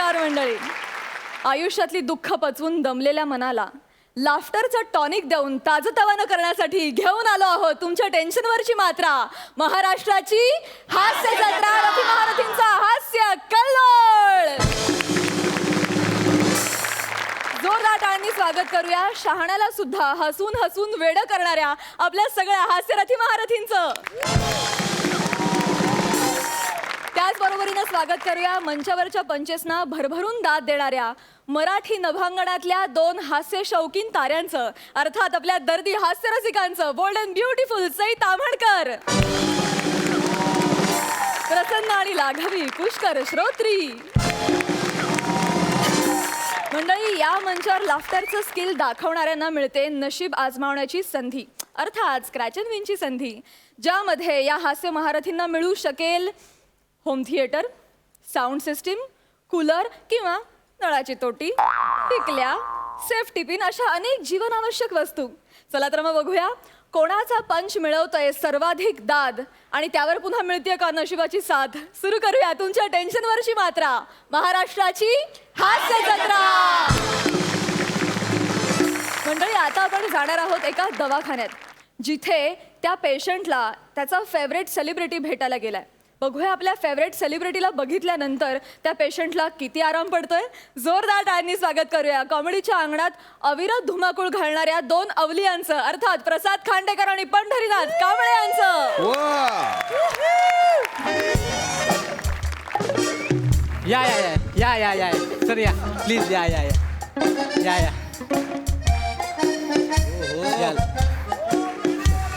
नमस्कार मंडळी. आयुष्यातली दुःख पचवून दमलेल्या मनाला लाफ्टरचं टॉनिक देऊन ताजतवानं करण्यासाठी घेऊन आलो आहोत तुमच्या टेन्शनवरची मात्रा. महाराष्ट्राची हास्य जत्रा, रथी महारथींचा हास्य कल्लोळ. जोरदार टाळ्यांनी स्वागत करूया शहाण्याला सुद्धा हसून हसून वेडं करणाऱ्या आपल्या सगळ्या हास्यरथी महारथींचं. त्याचबरोबरीनं स्वागत करूया मंचावरच्या पंचेसना भरभरून दाद देणाऱ्या मराठी नभांगणातल्या दोन हास्य शौकीन ताऱ्यांचं, अर्थात आपल्या दर्दी हास्यरसिकांचं. Bold and beautiful Sai Tamhankar, प्रसन्न आणि लाघवी पुष्कर श्रोत्री. मंडळी, या मंचावर लाफ्टरचं स्किल दाखवणाऱ्यांना मिळते नशीब आजमावण्याची संधी, अर्थात स्क्रॅच अँड विनची संधी, ज्यामध्ये या हास्य महारथींना मिळू शकेल home theatre, sound system, cooler किंवा नळाची तोटी, टिकल्या, सेफ्टी पिन अशा अनेक जीवनावश्यक वस्तू. चला तर मग बघूया कोणाचा पंच मिळवतोय सर्वाधिक दाद आणि त्यावर पुन्हा मिळते का नशिबाची साथ. सुरू करूया तुमच्या टेन्शनवरची मात्रा, महाराष्ट्राची हास्य जत्रा. मंडळी, आता आपण जाणार आहोत एका दवाखान्यात, जिथे त्या पेशंटला त्याचा फेवरेट सेलिब्रिटी भेटायला गेलाय. बघूया आपल्या फेवरेट सेलिब्रिटीला बघितल्यानंतर त्या पेशंटला किती आराम पडतोय. जोरदार टाळ्यांनी स्वागत करूया कॉमेडीच्या अंगणात अविरत धुमाकूळ घालणाऱ्या दोन अवलियांचं, अर्थात प्रसाद खांडेकर आणि पंढरीनाथ कांबळे यांचं. या या या या या या सर, या प्लीज, या या या या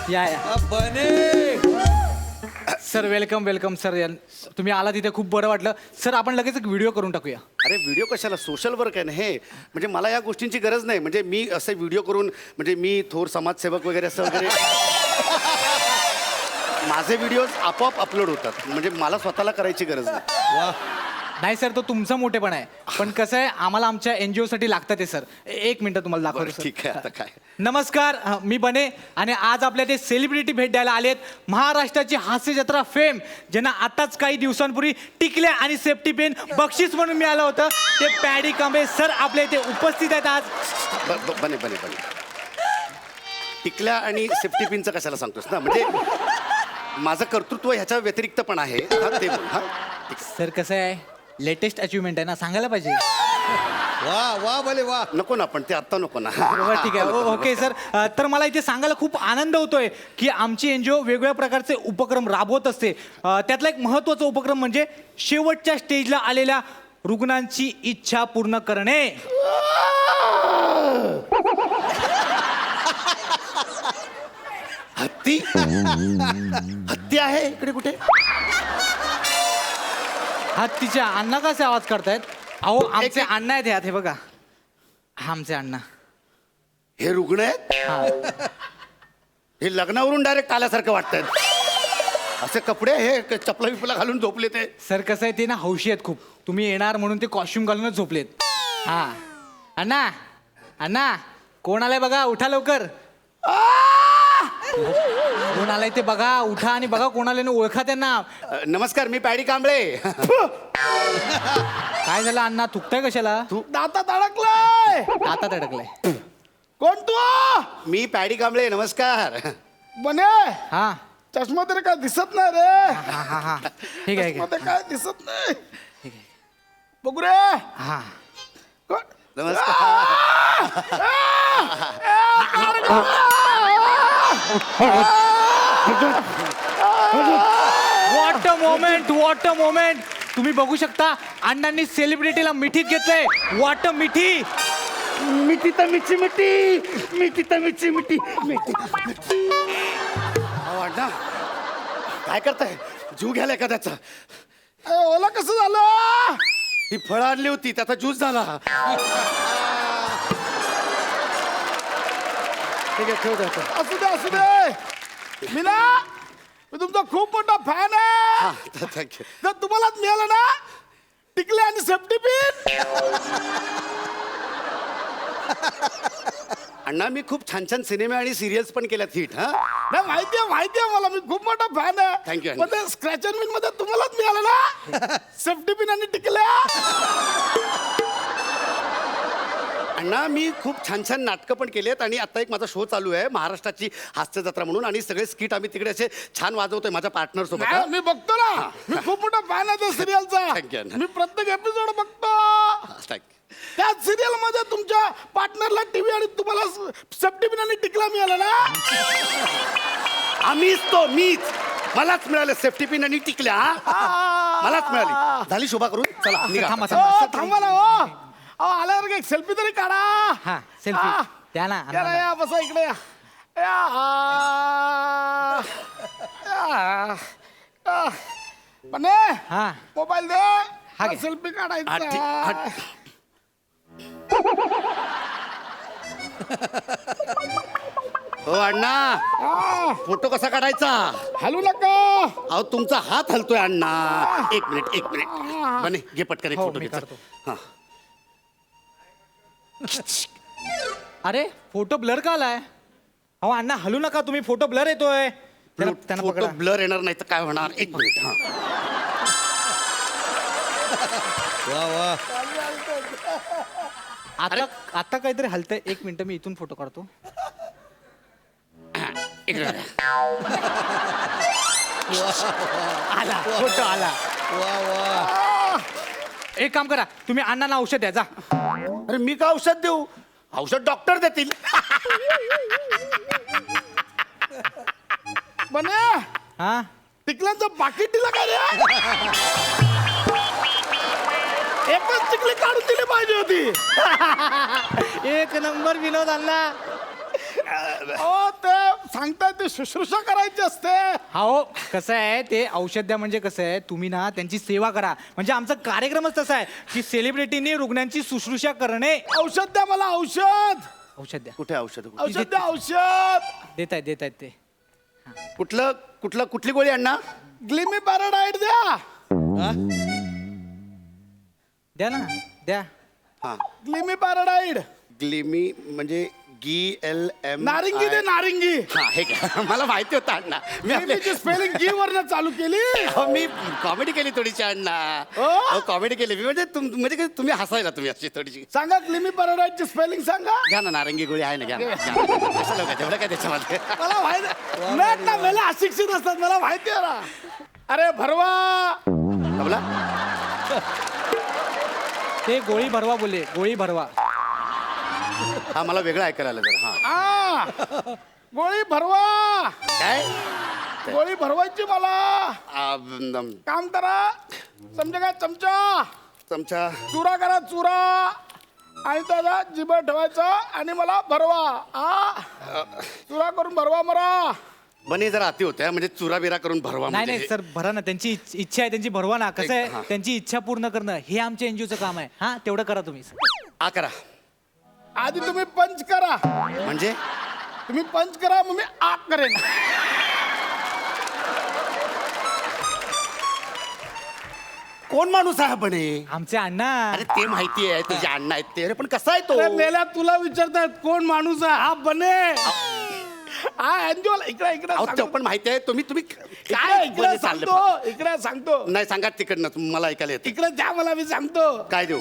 या या बने सर. Welcome welcome sir. तुम्ही आला तिथे खूप बरं वाटलं सर. आपण लगेच एक व्हिडिओ करून टाकूया. अरे व्हिडिओ कशाला, सोशल वर्क आहे ना हे. म्हणजे मला या गोष्टींची गरज नाही. म्हणजे मी असे व्हिडिओ करून, म्हणजे मी थोर समाजसेवक वगैरे असं वगैरे माझे व्हिडिओज आपोआप अपलोड होतात. म्हणजे मला स्वतःला करायची गरज नाही. नाही सर, तो तुमचा मोठेपण आहे. पण कसं आहे, आम्हाला आमच्या NGO साठी लागतात ते सर. एक मिनिट तुम्हाला दाखवतो सर. ठीक आहे, आता काय. नमस्कार, मी बने आणि आज आपल्या ते सेलिब्रिटी भेट द्यायला आलेत. महाराष्ट्राची हास्य जत्रा फेम, ज्यांना आताच काही दिवसांपूर्वी टिकल्या आणि सेफ्टी पेन बक्षीस म्हणून मिळालं होतं, ते पॅडी कांबळे सर आपल्या इथे उपस्थित आहेत आज. बने बने बने टिकल्या आणि सेफ्टी पिनचं कशाला सांगतोस ना. म्हणजे माझं कर्तृत्व ह्याच्या व्यतिरिक्त पण आहे. हा ते बोल. हा सर, कसं आहे, लेटेस्ट अचिव्हमेंट आहे ना, सांगायला पाहिजे. वा वा भले वा. नको ना, पण ते आत्ता नको ना. बरोबर, ठीक आहे. Okay sir. तर मला इथे सांगायला खूप आनंद होतोय की आमची NGO वेगवेगळ्या प्रकारचे उपक्रम राबवत असते. त्यातला एक महत्त्वाचा उपक्रम म्हणजे शेवटच्या स्टेजला आलेल्या रुग्णांची इच्छा पूर्ण करणे. हत्ती हत्ती आहे इकडे कुठे? हत्तीच्या अण्णा कसे आवाज करतायत? अहो, आमचे अण्णा आहेत ह्यात, हे बघा, हा आमचे अण्णा. हे रुग्ण आहेत? हा. हे लग्नावरून डायरेक्ट आल्यासारखं वाटतंय. असे कपडे, हे चपला बिपला घालून झोपले ते. सर, कसं आहे, ते ना हौशी आहेत खूप. तुम्ही येणार म्हणून ते कॉस्ट्युम घालूनच झोपलेत. हा. अण्णा अण्णा, कोण आलाय बघा, उठा लवकर. कोण आलाय ते बघा, उठा आणि बघा कोण आले, ओळखा त्यांना. नमस्कार, मी पॅडी कांबळे. काय झालं अण्णा, थुकताय कशाला? दातात अडकलाय. दातात अडकलाय. कोण तू? मी पॅडी कांबळे, नमस्कार. बने, हा चष्मा तरी काय दिसत नाही रे. हा हा हा ठीक आहे, चष्मा तर काय दिसत नाही. ठीक आहे. बघू रे. हा. कोण? नमस्कार. What a moment, what a moment. तुम्ही बघू शकता, अण्णांनी सेलिब्रिटीला मिठीत घेतलंय. व्हॉट अ मिठी. मिठी तर मिठी मिठी, मिठी तर मिठी मिठी मिठी. अण्णा, काय करताय? जीव घ्यायला एखाद्याचा. ओला कसं झालं? ही फळं आणली होती, त्याचा ज्यूस झाला. ठीक आहे, ठेव द्या. असू दे असू दे. मीना, मी तुमचा खूप मोठा फॅन आहे. थँक्यू. जर तुम्हालाच मिळालं ना टिकले आणि सेफ्टी पिन, अण्णा मी खूप छान छान सिनेमे आणि सिरियल्स पण केल्यात हिट हा. नाही माहितीये मला, मी खूप मोठा फॅन आहे. Thank you, पण ते स्क्रॅच अँड विन मध्ये तुम्हालाच मिळालं ना सेफ्टी पिन आणि टिकल्या. अण्णा मी खूप छान छान नाटकं पण केली आणि आता एक माझा शो चालू आहे महाराष्ट्राची हास्य जत्रा म्हणून आणि सगळे स्किट आम्ही तिकडे असे छान वाजवतोय माझ्या पार्टनर सोबत नाही, हा. मी बघतो ना, मी खूप मोठा फॅन आहे त्या Thank you, सिरियलचा. अण्णा. मी प्रत्येक एपिसोड बघतो. Thank you. त्या सिरियल मध्ये तुमच्या पार्टनरला टीव्ही आणि तुम्हाला सेफ्टी पिन आणि टिकला मिळाला ना. मीच मलाच मिळालं सेफ्टी पिन आणि टिकल्या हा. मलाच मिळाली. झाली शोभा करून चला निघा. थांबा, हो, थांबा ना हो. अहो, आल्यावर एक सेल्फी तरी काढा. हा सेल्फी हा. द्या ना या ना, या बसा इकडे या. या, या. बने हा मोबाईल दे. हा घे. सेल्फी हा, ठीक. हा. काढायचा. हो अण्णा फोटो कसा काढायचा. हलू नका. अहो तुमचा हात हलतोय अण्णा. एक मिनिट बने घे पटकन एक हो, फोटो मी घे. काढतो. हा. अरे फोटो ब्लर का आलाय. अहो अण्णा हलू नका तुम्ही, फोटो ब्लर येतोय. त्यांना फोटो पकडा. ब्लर येणार नाही तर काय होणार. एक मिनिट हा. आता काहीतरी हलतंय. एक मिनिट मी इथून फोटो काढतो. इकडे बघा. आला फोटो आला. एक काम करा तुम्ही अण्णांना औषध द्या जा. अरे मी का औषध देऊ. औषध डॉक्टर देतील. बने हा टिकल्यांचं पाकिट दिलं काय रे. एकच टिकली काढून दिली पाहिजे होती. एक नंबर विनोद अण्णा. हो ते सांगताय ते शुश्रूषा करायची असते. हो कसं आहे ते औषध द्या म्हणजे कसं आहे तुम्ही ना त्यांची सेवा करा. म्हणजे आमचा कार्यक्रमच तसा आहे की सेलिब्रिटीनी रुग्णांची शुश्रूषा करणे. औषध द्या मला औषध. औषध द्या. कुठे औषध औषध द्या औषध. देत आहेत ते. कुठली गोळी अण्णा. ग्लिमी पॅराडाईट द्या. द्या ना द्या. हा ग्लिमी पॅराडाईट. ग्लिमी म्हणजे GLM. नारिंगी दे नारिंगी. हा हे काय मला माहिती होतं अण्णा. ग्लिमीची स्पेलिंग गी वरनं चालू केली. मी कॉमेडी केली थोडीशी अण्णा. हो? कॉमेडी केली मी म्हणजे म्हणजे काय तुम्ही हसायला तुम्ही अशी थोडीशी. सांगा ग्लिमी पॅराडाईटची स्पेलिंग सांगा. घ्या ना नारंगी गोळी आहे ना घ्या ना. कशाला उगाच एवढं काय त्याच्यामध्ये. मला माहिती नाही ना, मला अशिक्षित असतात मला माहिती आहे ना. अरे भरवा. बोला ते गोळी भरवा बोले. गोळी भरवा. हा मला वेगळं ऐकायला आलं जरा. हा गोळी भरवा. काय गोळी भरवायची मला. काम करा. समजा काय चमचा चमचा. चुरा करा चुरा आणि त्याला जिभेवर ठेवायचा आणि मला भरवा. चुरा करून भरवा मला. बने जरा अति होत्या म्हणजे चुरा बिरा करून भरवा. नाही म्हणजे नाही सर भरा ना. त्यांची इच्छा आहे त्यांची भरवा ना. कसं हा. आहे त्यांची इच्छा पूर्ण करणं हे आमच्या एनजीओचं काम आहे. हा तेवढं करा तुम्ही. आ करा आधी तुम्ही पंच करा. म्हणजे तुम्ही पंच करा मग मी आग करेन. कोण माणूस आहे बने. आमचे अण्णा. अरे ते माहिती आहे तुझे अण्णा आहेत ते. अरे पण कसा आहे तो. अरे मेल्या तुला विचारतायत कोण माणूस आहे. हा बने. हा एन्जॉय इकडे इकडे अहो, ते पण माहिती आहे. तुम्ही काय इकडे बने चालले सांगतो. इकडे सांगतो. नाही सांगा तिकडनं मला ऐकायला येते. इकडे द्या मला मी सांगतो. काय देऊ.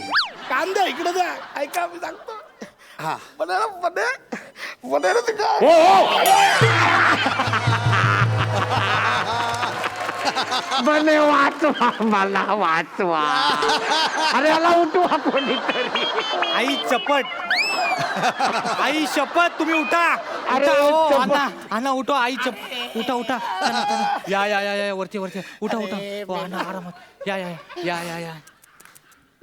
कांदा इकडे द्या. ऐका मी सांगतो. हा बने बने बने रे तिकडे. बने वाचवा मला वाचवा. अरे याला उठवा कोणीतरी. आई चपट. आई शपथ तुम्ही उठा. अरे, उठा, हो, चपट. अण्णा अण्णा उठा. आई चप उठा उठा. या या या या वरती वरती उठा उठा. हो, अण्णा आरामात. या या या या या.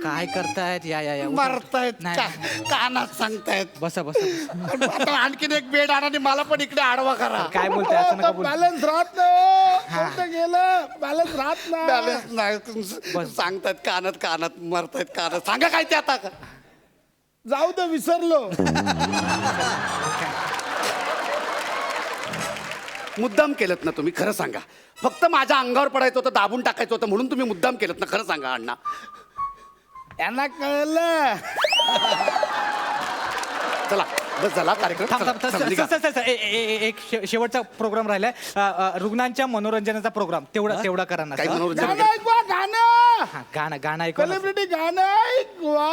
काय करतायत. या या या उठा, उठा. मारतायत नाही, नाही. कानात सांगतायत. बसा बसा बसा. आता आणखीन एक बेड आणा आणि मला पण इकडे आडवा करा. काय बोलताय असं नका बोल. बॅलन्स राहत नाही. कुठं गेलं बॅलन्स राहत नाही. बॅलन्स नाही सांगतायत कानात मरतायत कानात. सांगा काय ते आता. जाऊ दे विसरलो. मुद्दाम केलं ना तुम्ही खरं सांगा. फक्त माझ्या अंगावर पडायचं होतं दाबून टाकायचं होतं म्हणून तुम्ही मुद्दाम केलं ना. खरं सांगा अण्णा. यांना कळलं. चला बस झाला कार्यक्रम. थांब थांब चला, निघा. सर एक शेवटचा प्रोग्राम राहिलाय रुग्णांच्या मनोरंजनाचा प्रोग्राम तेवढा करा ना काही सर. मनोरंजन गाणं ऐकवा गाणं हा, गाणं ऐकू ना. सेलिब्रिटी गाणं ऐकवा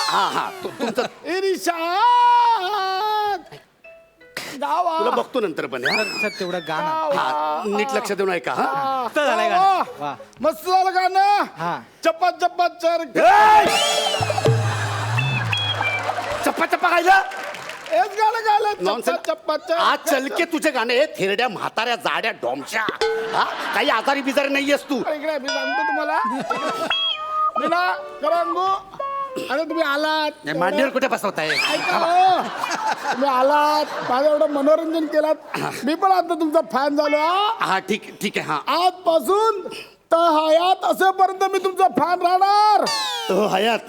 हा तुमचं इरिशाद गावा तुला बघतो नंतर पण हा. सर तेवढं गाणं हा नीट लक्ष देऊन ऐका हा. मस्त झालंय गाणं. वा. मस्त झालं गाणं हा. चप्पा चप्पा चर चप्पा चप्पा गायलं हेच गाणं गायलं चप्पा Nonsense. चप्पा चर आज चलके तुझे गाणे हे थेरड्या म्हाताऱ्या जाड्या डॉमच्या हा काही आजारी बिजारी नाहीयेस तू. इकडे मी सांगतो तुम्हाला मीना करंगू अरे तुम्ही आलात मांडीवर कुठे बसवताय. ऐका हो. तुम्ही आलात माझं एवढं मनोरंजन केलात मी पण आता तुमचा फॅन झालो हा. हा ठीक आहे हा. आजपासून तर हयात असेपर्यंत मी तुमचा फॅन राहणार हो हयात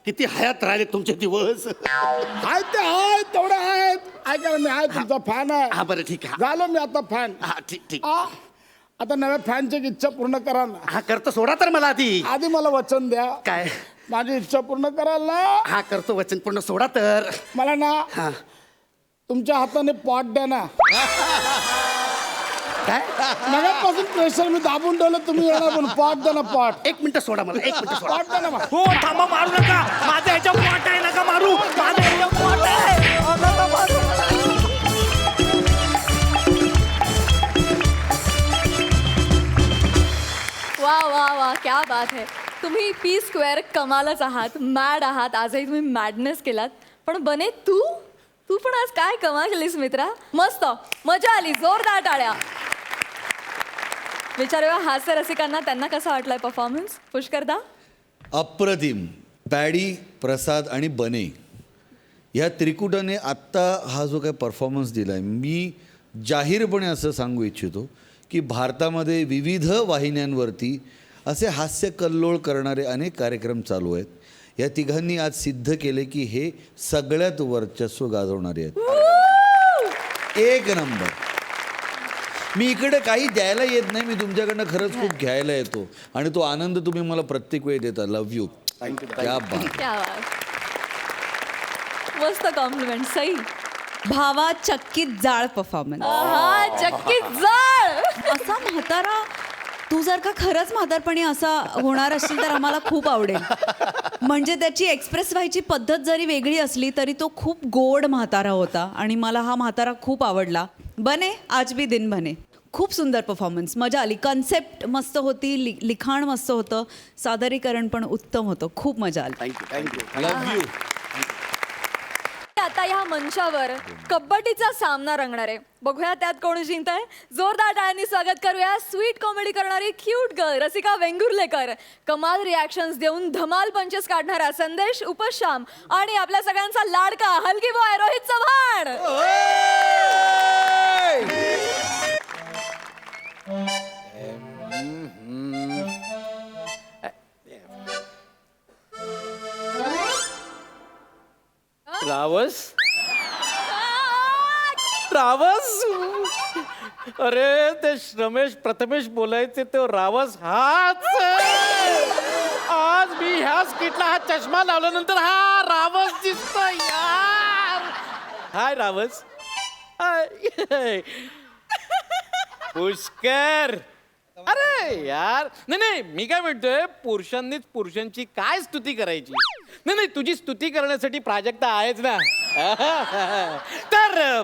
किती हयात राहिले तुमचे दिवस. आहेत ते आहेत तेवढे आहेत ऐका ना मी आहे तुमचा फॅन आहे हा बरं ठीक आहे झालो मी आता फॅन हा ठीक आता नव्या फॅनची एक इच्छा पूर्ण करा ना हा करतो सोडा तर मला आधी. आधी मला वचन द्या काय माझी इच्छा पूर्ण कराल ना हा करतो वचन पूर्ण सोडा तर. मला ना हा तुमच्या हाताने पॉट द्या ना काय नव्यापासून प्रेशर मी दाबून ठेवलं तुम्ही येणार पण पॉट द्या ना पॉट एक मिनिट सोडा मला एक मिनिट सोडा. पॉट द्या ना मला. हो थांबा मारू नका माझं ह्याच्या पोट आहे नका मारू माझं ह्याच्या पोट आहे. वा वा वा क्या बात है तुम्ही पी स्क्वेअर कमालच आहात मॅड आहात आजही तुम्ही मॅडनेस केलात पण बने तू पण आज काय कमाल केलीस मित्रा मस्त मजा आली जोरदार टाळ्या विचारूया हास्य रसिकांना त्यांना कसा वाटलाय परफॉर्मन्स पुष्करदा अप्रतिम. पॅडी, प्रसाद आणि बने ह्या त्रिकुटाने आत्ता हा जो काय परफॉर्मन्स दिला आहे मी जाहीरपणे असं सांगू इच्छितो की भारतामध्ये विविध वाहिन्यांवरती असे हास्य कल्लोळ करणारे अनेक कार्यक्रम चालू आहेत. या तिघांनी आज सिद्ध केले की हे सगळ्यात वर्चस्व गाजवणारे आहेत. एक नंबर. मी इकडे काही द्यायला येत नाही मी तुमच्याकडनं खरंच खूप घ्यायला येतो आणि तो आनंद तुम्ही मला प्रत्येक वेळी देता. Love you. क्या बात. क्या बात मस्त कॉम्प्लिमेंट सई भावा चक्कीत जाळ परफॉर्मन्स हा चक्कीत जाळ असा म्हातारा तू जर का खरंच म्हातारपणी असा होणार असेल तर आम्हाला खूप आवडेल. म्हणजे त्याची एक्सप्रेस व्हायची पद्धत जरी वेगळी असली तरी तो खूप गोड म्हातारा होता आणि मला हा म्हातारा खूप आवडला. बने आज भी दिन बने. खूप सुंदर परफॉर्मन्स मजा आली. कन्सेप्ट मस्त होती लिखाण मस्त होतं सादरीकरण पण उत्तम होतं खूप मजा आली. Thank you love you. आता या मंचावर कबड्डीचा सामना रंगणार आहे बघूया त्यात कोण जिंकत आहे. जोरदार टाळ्यांनी स्वागत करूया स्वीट कॉमेडी करणारी क्यूट गर्ल रसिका वेंगुर्लेकर कमाल रिॲक्शन्स देऊन धमाल पंचेस काढणारा संदेश उपश्याम आणि आपल्या सगळ्यांचा लाडका हलकी बॉय रोहित चव्हाण. रावस अरे ते रमेश प्रथमेश बोलायचे तो रावस हाच आज मी ह्या स्किटला हा चष्मा लावल्यानंतर हा रावस दिसतो यार. हाय रावस. हाय पुष्कर. अरे यार नाही मी काय म्हणतोय पुरुषांनीच पुरुषांची काय स्तुती करायची. नाही तुझी स्तुती करण्यासाठी प्राजक्ता आहेच ना. तर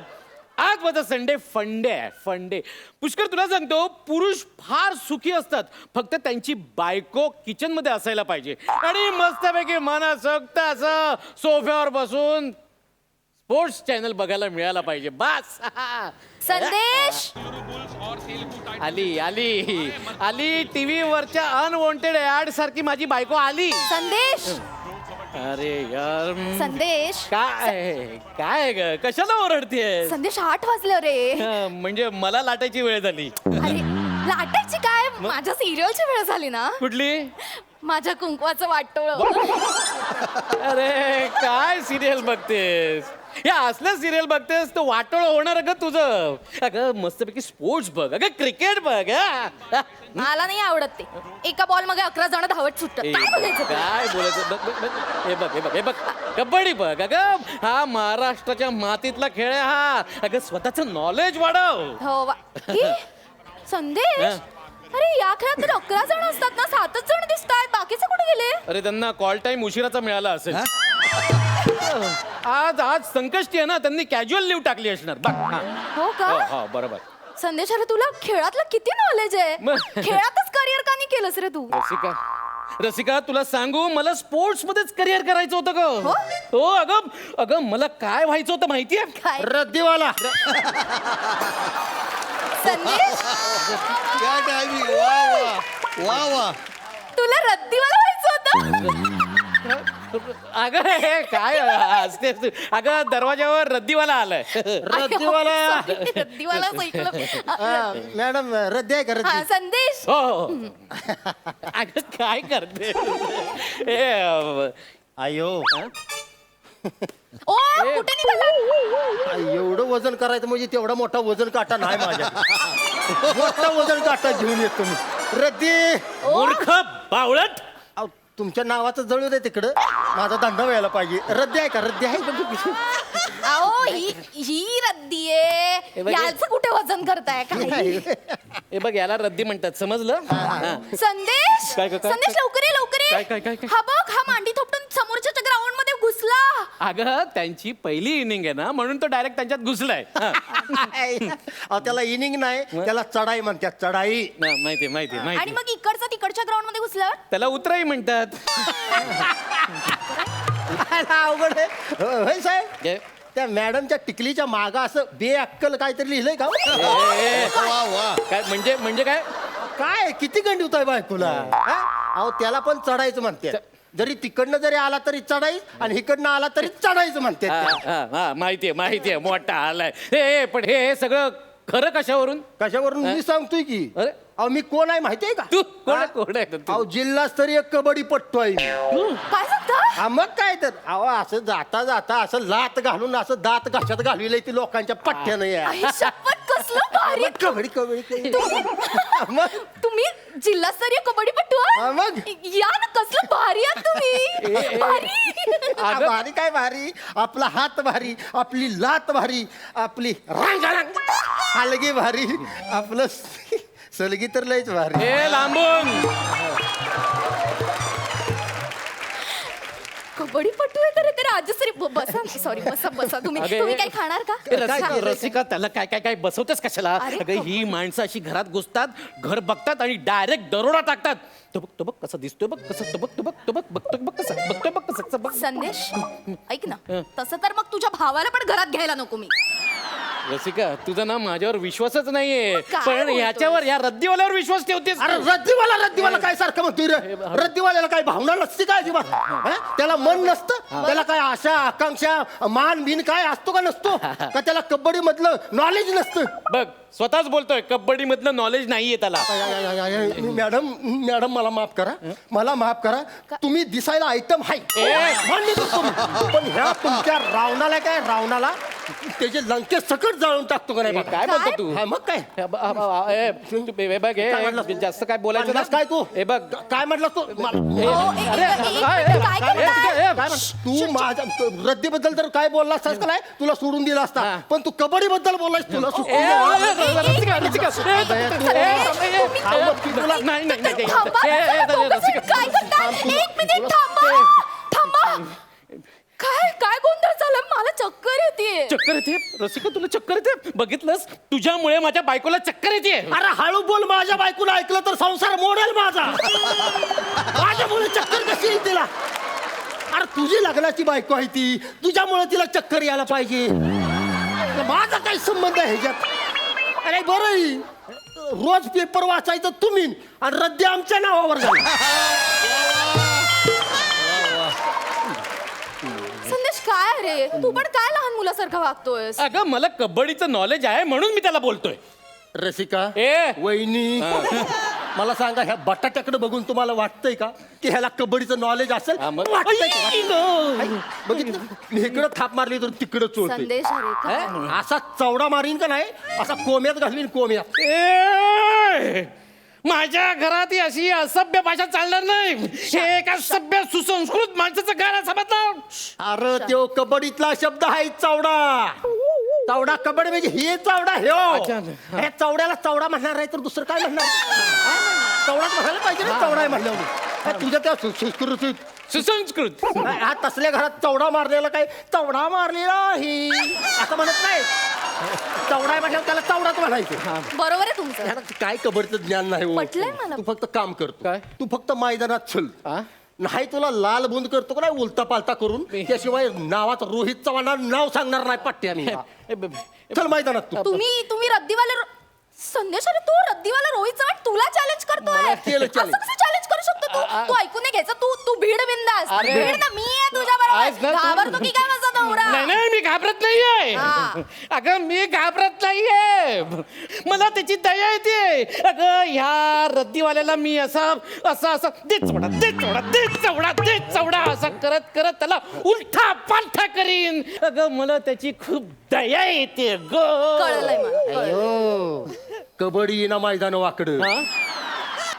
आज माझा संडे फंडे आहे फंडे. पुष्कर तुला सांगतो पुरुष फार सुखी असतात फक्त त्यांची बायको किचन मध्ये असायला पाहिजे आणि मस्तपैकी मनसोक्त असं सोफ्यावर बसून स्पोर्ट्स चॅनल बघायला मिळायला पाहिजे बस. संदेश आली आली आली टीव्ही वरच्या अनवॉन्टेड ऍड सारखी माझी बायको आली. संदेश अरे यार संदेश काय ग कशाला ओरडतेय. संदेश 8 वाजले रे. म्हणजे मला लाटायची वेळ झाली. अरे लाटायची काय माझ्या सिरियलची वेळ झाली ना. कुठली. माझ्या कुंकवाचं वाटोळं. अरे काय सिरियल बघतेस या असल्या सिरियल बघतेस तर वाटोळ होणार ग तुझं. अगं मस्तपैकी स्पोर्ट्स बघ, अगं क्रिकेट बघ. हा? मला नाही आवडत ते. एका बॉल मध्ये 11 जण धावत सुटतात. काय बघायचं ते? काय बोलायचं बघ बघ बघ हे बघ हे बघ हे बघ कबड्डी बघ. अगं हा महाराष्ट्राच्या मातीतला खेळ आहे हा. अगं स्वतःचं नॉलेज वाढव. हो संदेश, हा? अरे या खेळात तर 11 जण असतात ना, 7च जण दिसतात. बाकीचे कुठे गेले? अरे त्यांना कॉल टाइम उशिराचा मिळाला असेल. आज संकष्टी आहे ना, त्यांनी कॅज्युअल लिव्ह टाकली असणार. बघ हा. हो का? हो बरोबर. संदेश, अरे तुला खेळातलं किती नॉलेज आहे. मग? खेळातच करिअर का नाही केलंस रे तू? रसिका तुला सांगू, मला स्पोर्ट्स मध्येच करिअर करायचं होतं ग. हो अगं मला काय व्हायचं होतं माहितीये? काय? रद्दीवाला. संदेश, क्या timing. वा वा तुला रद्दीवाला व्हायचं होतं? अगं हे काय असतेस तू. अगं दरवाजावर रद्दीवाला आलाय. रद्दीवाला. Sorry, रद्दीवालाच ऐकलं. मॅडम रद्दी आहे का हा, संदेश, हो अगं काय करते हे, अयो ओ कुठे निघाला? एवढं वजन करायचं म्हणजे तेवढा मोठा वजन काटा नाही माझ्या. मोठा वजन काटा घेऊन येतो मी. रद्दी. मूर्ख बावळट. अहो, तुमच्या नावाचं जळू दे तिकडं. माझा धंदा व्हायला पाहिजे. रद्दी आहे का? रद्दी आहे का? अहो ही रद्दी आहे. याचं कुठे वजन करताय? काय? हे बघ याला रद्दी म्हणतात, समजलं? हा. संदेश, काय? संदेश लवकर ये, लवकर काय? ये. हा बघ, हा मांडी थोपटून समोरच्या ग्राउंड मध्ये घुसला. अगं त्यांची पहिली इनिंग आहे ना, म्हणून तो डायरेक्ट त्यांच्यात घुसलाय. हा. अहो, त्याला इनिंग नाही, त्याला चढाई म्हणतात. चढाई. माहिती आणि मग इकडचा तिकडच्या ग्राउंड मध्ये घुसल्यावर त्याला उतराई म्हणतात. अवघड आहे. होय साहेब, हे, त्या मॅडमच्या टिकलीच्या मागा असं बेअक्कल काहीतरी लिहिलंय का? काय म्हणजे काय? काय किती गंडीवत आहे बायकोला? हा? अहो त्याला पण चढायचं म्हणते. जरी तिकडनं जरी आला तरी चढाई, आणि इकडनं आला तरी चढायचं म्हणते. हा माहितीये मोठा आलाय. हे पण हे सगळं खरं कशावरून? कशावरून मी सांगतोय की. अरे अहो मी कोण आहे माहितीये का? तू कोण आहे तू? अहो जिल्हास्तरीय कबड्डी पट्टू आहे मी. काय सांगता? हा मग काय तर. अहो असं जाता असं लात घालून असं दात घशात घालविलंय ती लोकांच्या पठ्ठ्यानं या. आई शपथ, कसलं भारी. कबड्डी. तुम्ही तुम्ही जिल्हास्तरीय कबड्डीपटू हा, मग? या ना, कसलं भारी आहात तुम्ही. भारी. भारी काय भारी? आपला हात भारी, आपली लात भारी, आपली रांग हलगी भारी, आपलं सलगी तर लयच भारी. हे लांबून कबड्डीपटू आहे तर राजश्री. बसा, सॉरी, बसा. तुम्ही काय खाणार का? रसिका त्याला काय बसवतेस कशाला? अरे, अगं ही माणसं अशी घरात घुसतात, घर बघतात आणि डायरेक्ट दरोडा टाकतात. तो बघ कसा दिसतोय बघ, कसं तो बघ कसं बघ. संदेश, ऐक ना, तसं तर मग तुझ्या भावाला पण घरात घ्यायला नको मी. रसिका तुझा ना माझ्यावर विश्वासच नाहीये, काय पण बोलतोयस? याच्यावर या रद्दीवाल्यावर विश्वास ठेवतेस. अरे रद्दीवाला काय सारखं म्हणतोय रे? रद्दीवाल्याला काय भावना नसते काय अजिबात? हा? त्याला मन नसतं? त्याला काय आशा आकांक्षा मान बिन काय असतो का नसतो? का त्याला कबड्डी मधलं नॉलेज नसतं? बघ स्वतःच बोलतोय कबड्डी मधलं नॉलेज नाहीये त्याला. मॅडम मला माफ करा. तुम्ही दिसायला आयटम मान्य करतो मी. पण ह्या तुमच्या रावणाला त्याचे लंकेश सकट जाळून टाकतो का नाही? काय बोलतो तू? हा, मग काय? हे बघ काय म्हणलास तू? जास्त काय बोलायचं म्हणलास काय तू? हे बघ काय म्हटलं तू? तू माझ्या रद्दीबद्दल तर काय बोलला असतास का नाही? तुला सोडून दिला असता. पण तू कबड्डी बद्दल बोललास, तुला काय करताय? एक मिनिट थांबा. काय गोंधळ झाला? मला चक्कर येते. चक्कर येते? रसिका तुला चक्कर येते? बघितलंस, तुझ्यामुळे माझ्या बायकोला चक्कर येते. अरे हळू बोल, माझ्या बायकोला ऐकलं तर संसार मोडेल माझा. माझ्यामुळे चक्कर कशी येईल तिला? अरे तुझी लग्नाची बायको आहे ती, तुझ्यामुळे तिला चक्कर यायला पाहिजे. माझा काही संबंध आहे ह्याच्यात? अरे बरं, रोज पेपर वाचायचं तुम्ही आणि रद्दी आमच्या नावावर झाली. संदेश, काय रे तू पण काय लहान मुलासारखं वागतोयस? अगं मला कबड्डीचं नॉलेज आहे म्हणून मी त्याला बोलतोय. रसिका ए वहिनी मला सांगा ह्या बटाट्याकडे बघून तुम्हाला वाटतंय का की ह्याला कबड्डीचं नॉलेज असेल हा, मग- वाटतंय का? आई, बघितलं मी इकडं थाप मारली तर तिकडं चोळतोय संदेश अरे काय? असा चवडा मारीन का नाही असा कोम्यात घालवीन कोम्यात ए, माझ्या घरात ही अशी असभ्य भाषा चालणार नाही. हे एका सभ्य सुसंस्कृत माणसाचं घर आहे, समजलं? अरे त्यो कबड्डीतला शब्द आहे चवडा चवडा कबड्डी म्हणजे हे चवडा अच्छा. ह्यो अरे चवड्याला चवडा म्हणणार आहे तर दुसरं काय म्हणणार चवडाच म्हणायला पाहिजे ना चवडा आहे म्हणल्यावर तुझ्या त्या सुसंस्कृत सुसंस्कृत. हा तसल्या घरात चवडा मारलेला काय चवडा मारलेला ही असं म्हणत नाही चवडा आहे म्हटल्यावर त्याला चवडाच म्हणायचं बरोबर आहे तुमचं. ह्याला काय कबड्डीचं ज्ञान नाही हो. पटलंय मला. तू फक्त काम करतो काय? तू फक्त मैदानात चल हा? नाही तुला लाल बुंद करतो का नाही उलता पालता करून त्याशिवाय नावात रोहित चव्हाण नाव सांगणार नाही पट्ट्याने ए, ब- ब- चल मैदानात तू तुम्ही रद्दीवाले संदेश अरे तू रद्दीवाला रोहित चव्हाण तुला चॅलेंज करतोय. मला केलं असं challenge. कसं चॅलेंज करू शकतो तू ऐकून नाही घ्यायचं तू भीड बिंदास अरे. भीड ना मी आहे तुझ्या आहेस ना बरोबर तू? घाबरतो की काय माझा नवरा नाही नाही मी घाबरत नाहीये. हा. अगं मी घाबरत नाहीये. मला त्याची दया येते. अगं ह्या रद्दीवाल्याला मी असं दे चवडा असं करत करत त्याला उलटा पालथा करीन. अगं मला त्याची खूप दया येते कळलंय मला अयो. कबड्डी ना मैदान वाकडं हा?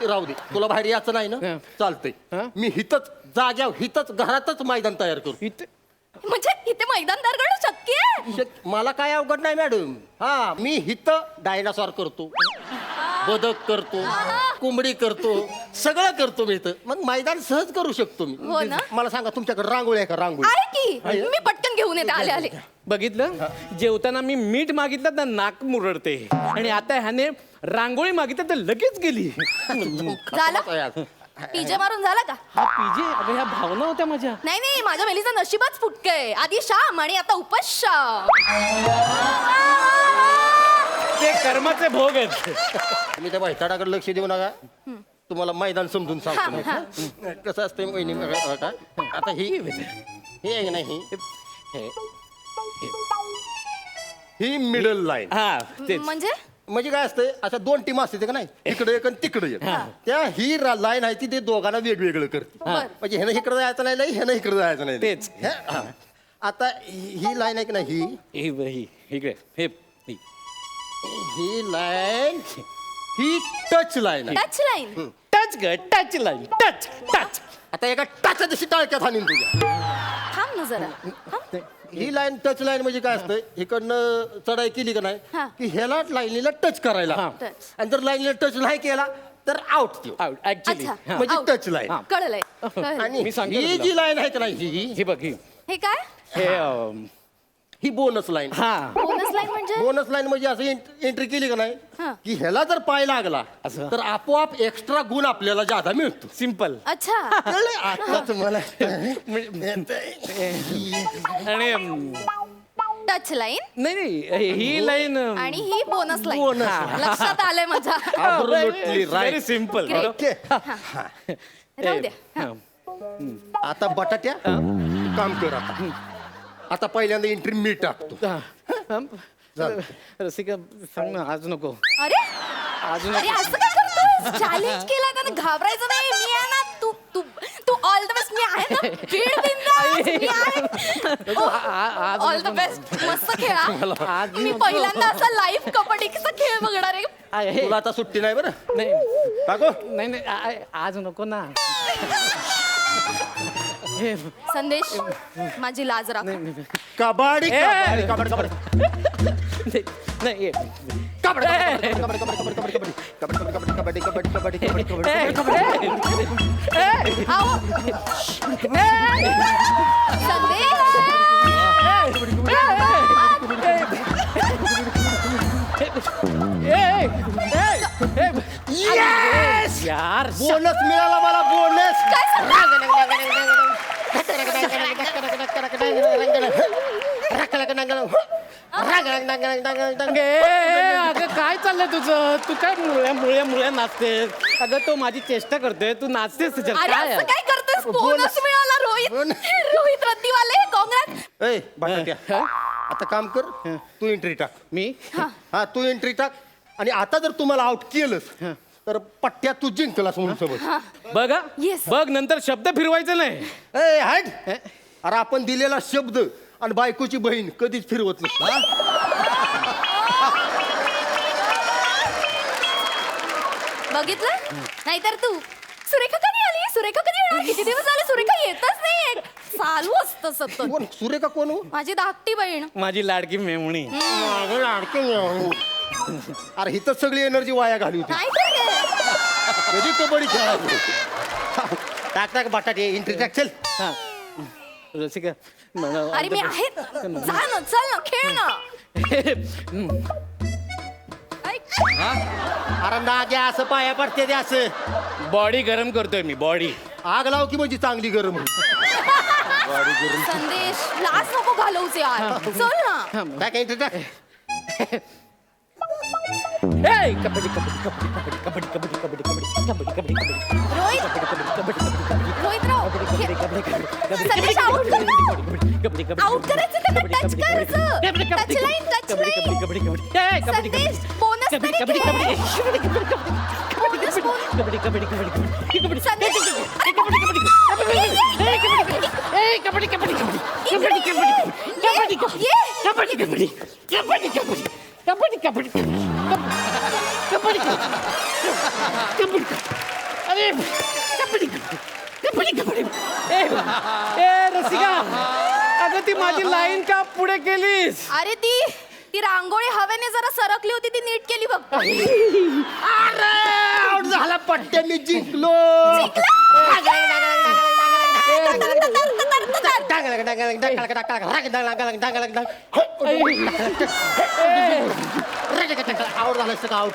राहू दे तुला बाहेर यायचं नाही ना हा. चालतंय हा? मी हितच जाग्या हितच घरातच मैदान तयार करू इथे म्हणजे इथे मैदान तयार करणं शक्य आहे. मला काय अवघड नाही मॅडम हा मी हित डायनासॉर करतो बदक करतो कोंबडी करतो सगळं करतो मी इथं मग मैदान सहज करू शकतो मी हो ना? मला सांगा तुमच्याकडे रांगोळी आहे का रांगोळी आहे की मी पटकन घेऊन येते आले बघितलं जेवताना मी मीठ मागितलं तर नाक मुरडते आणि आता ह्याने रांगोळी मागितलं तर लगेच गेली. झालं पीजे मारून झाला का? हा पीजे अगं ह्या भावना होत्या माझ्या. नाही माझ्या मेलीचं नशीबच फुटकय आधी शाम आणि आता उपशाम. ते कर्माचे भोग आहेत. मी त्या बैठाडाकडे लक्ष देऊ नका तुम्हाला मैदान समजून सांगतो मी. कसं असतं वहिनी बघा, आता ही आहे ना ही मिडल लाईन हा तेच म्हणजे काय असतं अशा दोन टीम असते का नाही इकडे एक आणि तिकडे एक त्या ही लाईन आहे ती ते दोघांना वेगवेगळं करते बरं. म्हणजे ह्यानं इकडे जायचं नाही ह्यानं इकडे जायचं नाही तेच. हा. आता ही लाईन आहे की नाही ही इकडे हे ही. ही लाईन ही टच लाईन आहे टच लाईन टच ग टच लाईन टच टच. आता एका टाच्या दिवशी टाळक्यात हाणीन तुझ्या थांब ना जरा थांब. ही लाईन टच लाईन म्हणजे काय असतं इकडनं चढाई केली का नाही हा. की ह्याला लाईनीला टच करायला हा. Touch. आणि जर लाईनीला टच नाही केला तर आउट देऊ ऍक्च्युली अच्छा. म्हणजे Out. टच लाईन हा. कळलंय कळलंय. आणि मी सांगतो ही तुला. जी लाईन आहे का नाही ही हे बघ ही हे काय हे ही बोनस लाईन हा बोनस लाईन म्हणजे बोनस लाईन म्हणजे असं एंट्री केली का हा. नाही की ह्याला जर पाय लागला असं. तर आपोआप एक्स्ट्रा गुण आपल्याला जादा मिळतो सिम्पल अच्छा कळलंय? आता तुम्हाला आणि टच लाईन नाही ही लाईन आणि ही बोनस लाईन Bonus. लक्षात आलंय माझ्या Absolutely right. Very simple Great. Okay राहू द्या हा. आता बटाट्या काम कर आता पहिल्यांदा एंट्री मी टाकतो रसिका सांग ना आज नको अरे आज अरे नको असं काय करतोय चॅलेंज केला त्यानं घाबरायचं नाही मी आहे ना तू तू तू ऑल द बेस्ट मी आहे ना भीड बिंदास मी आहे ऑल द बेस्ट मस्त खेळा आज मी नको. पहिल्यांदा असा लाईव्ह कबड्डीचा खेळ बघणार आहे हे तुला आता सुट्टी नाही बरं नाही टाको नाही आज नको ना हे संदेश माझी लाज राख नाही कबाडी ए! कबाडी कबाडी कबाडी नाही कबाडी कबाडी कबाडी कबाडी कबाडी कबाडी कबाडी कबाडी कबाडी कबाडी आओ संदेश येस यार बोनस मिळाला मला बोनस अगं काय चाललंय तुझं तू काय मुळ्या नाचतेस अगं तो माझी चेष्टा करतोय तू नाचतेस तुझ्या अरे काय असं काय करतोस बोनस मिळाला रोहित रोहित रद्दीवाले काँग्रेस ए बटाट्या आता काम कर तू एंट्री टाक मी हा तू एंट्री टाक आणि आता जर तुम्हाला आउट केलंस तर पट्ट्या तू जिंकलास म्हणून समज. बघ हा. Yes. बघ नंतर शब्द फिरवायचा नाही. ए हट. अरे आपण दिलेला शब्द आणि बायकोची बहीण कधीच फिरवत नाही. बघितलं नाहीतर तू सुरेखा कधी आली, सुरेखा कधी येणार, किती दिवस झाले सुरेखा येतच नाही, चालू असतं सतत. कोण सुरेखा कोण हो? माझी धाकटी बहीण. माझी लाडकी मेमणी. माझं लाडकं मेव. अरे ही तर सगळी एनर्जी वाया घाली होती. नाही तर काय? कधी कबड्डी खेळायची. टाक टाक बटाटे इंटरटॅक चल. हा. रसिका अरे मी आहे, जा ना, चल ना, खेळ ना. ऐक. अरे नाग्या असं पाया पडते ते असं. बॉडी गरम करतोय मी बॉडी. आग लाव की म्हणजे चांगली गरम होईल. संदेश लाज नको घालवूच यार, चल ना. टाक इंटरटॅक. ए कबड्डी कबड्डी कबड्डी कबड्डी कबड्डी कबड्डी कबड्डी कबड्डी कबड्डी रोहित, रोहित राव, संदेश आउट कर ना. आउट करायचं तर टच कर असं. Touch line, touch line. संदेश बोनस तरी घे. Bonus, bonus. संदेश, अरे रसिका अगं ती माझी लाईन का पुढे केलीस? अरे ती रांगोळी हवेने जरा सरकली होती, ती नीट केली बघ. अरे आउट झाला पट्ट्या मी जिंकलो. आउट झाला सगळं आउट.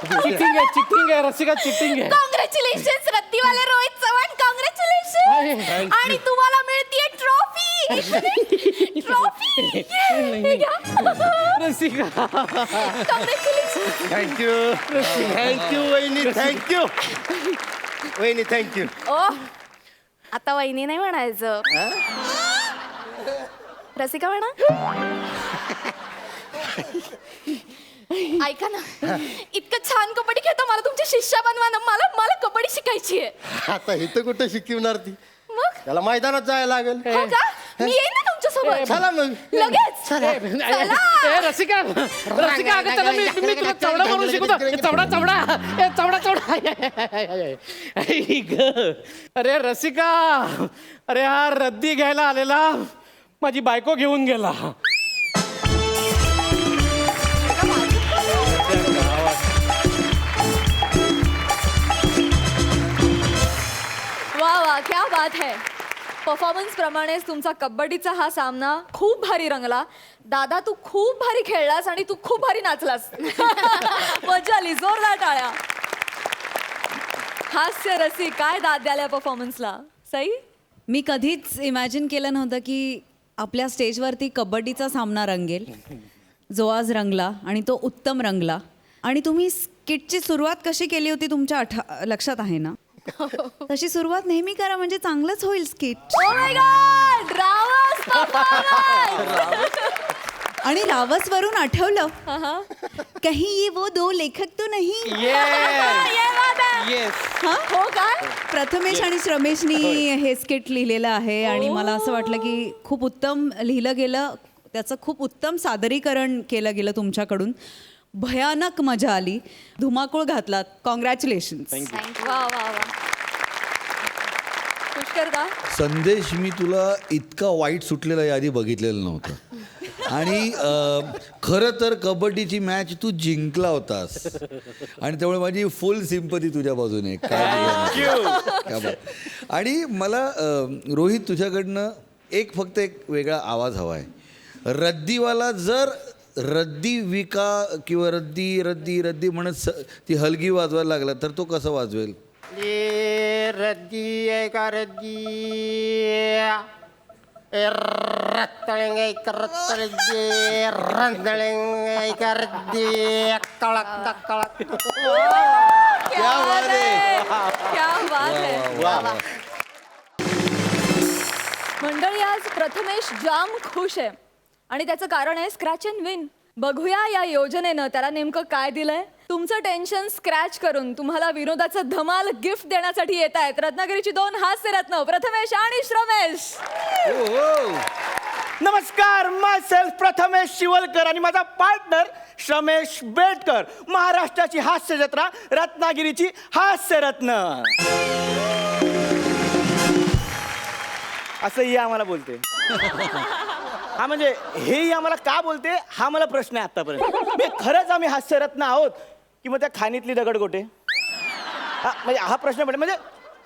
चिटिंग आहे रसिका, चिटिंग आहे. कॉंग्रॅच्युलेशन रत्तीवाले रोहित चव्हाण, कॉंग्रॅच्युलेशन. आणि तुम्हाला मिळतीये trophy. Trophy Rasika congratulation. Thank you thank you वहिनी, थँक्यू वहिनी, थँक्यू. ओ आता वहिनी नाही म्हणायचं, रसिका म्हणा. ऐका ना, इतकं छान कबड्डी खेळता, मला तुमची शिष्या बनवा ना. मला कबड्डी शिकायची आहे. आता इथं कुठं शिकवणार ती? मग त्याला मैदानात जायला लागेल. हो का? मी येईन ना तुमच्यासोबत. चला मग. लगेच चला. रसिका रसिका अगं चला मी तुला चवडा म्हणून शिकवतो. चवडा चवडा चवडा चवडा. आई ग. अरे रसिका, अरे हा रद्दी घ्यायला आलेला माझी बायको घेऊन गेला. वा वा, क्या बात है. परफॉर्मन्स प्रमाणेच तुमचा कबड्डीचा हा सामना खूप भारी रंगला. दादा तू खूप भारी खेळलास आणि तू खूप भारी नाचलास. मजा आली, जोरदार टाळ्या. हास्य रसिक, काय दाद द्याल या परफॉर्मन्सला? सई, मी कधीच इमॅजिन केलं नव्हतं की आपल्या स्टेजवरती कबड्डीचा सामना रंगेल, जो आज रंगला आणि तो उत्तम रंगला. आणि तुम्ही स्किटची सुरुवात कशी केली होती तुमच्या लक्षात आहे ना? तशी सुरुवात नेहमी करा, म्हणजे चांगलंच होईल स्किट. ओ माय गॉड, रावस परफॉर्मन्स. आणि रावस वरून आठवलं, कहीं ये वो दो लेखक तो नहीं. हा? हो काय? प्रथमेश आणि श्रमेशनी हे स्किट लिहिलेलं आहे आणि मला असं वाटलं की खूप उत्तम लिहिलं गेलं, त्याचं खूप उत्तम सादरीकरण केलं गेलं तुमच्याकडून. भयानक मजा आली, धुमाकूळ घातलात. कॉंग्रॅच्युलेशन. वा वा वा. पुष्कर का? संदेश, मी तुला इतका वाईट सुटलेला यादी बघितलेलं नव्हतं. आणि खरं तर कबड्डीची मॅच तू जिंकला होतास आणि त्यामुळे माझी फुल सिंपती तुझ्या बाजूने. काय आणि मला रोहित तुझ्याकडनं फक्त एक वेगळा आवाज हवा आहे. रद्दीवाला जर रद्दी विका किंवा रद्दी रद्दी रद्दी म्हणत ती हलगी वाजवायला लागला तर तो कसं वाजवेल? रद्दी आहे का रद्दी? रत्तळेंगे रत्तळगे रंदळेंगे रद्दी कळक कळक. क्या बात है, क्या बात है. वा वा. मंडळी, आज प्रथमेश जाम खुश आहे आणि त्याचं कारण आहे स्क्रॅच अँड विन. बघूया या योजनेनं त्याला नेमकं काय दिलंय. तुमचं टेन्शन स्क्रॅच करून तुम्हाला विनोदाचं धमाल गिफ्ट देण्यासाठी येत आहेत रत्नागिरीची 2 हास्यरत्न प्रथमेश आणि श्रमेश. नमस्कार, माय सेल्फ प्रथमेश शिवलकर आणि माझा पार्टनर श्रमेश बेटकर. महाराष्ट्राची हास्य जत्रा, रत्नागिरीची हास्यरत्न. असंही आम्हाला बोलते. हा म्हणजे हेही आम्हाला का बोलते हा मला प्रश्न आहे आतापर्यंत. खरंच आम्ही हास्यरत्न आहोत की मग त्या खाणीतली दगडगोटे? म्हणजे हा प्रश्न पडला. म्हणजे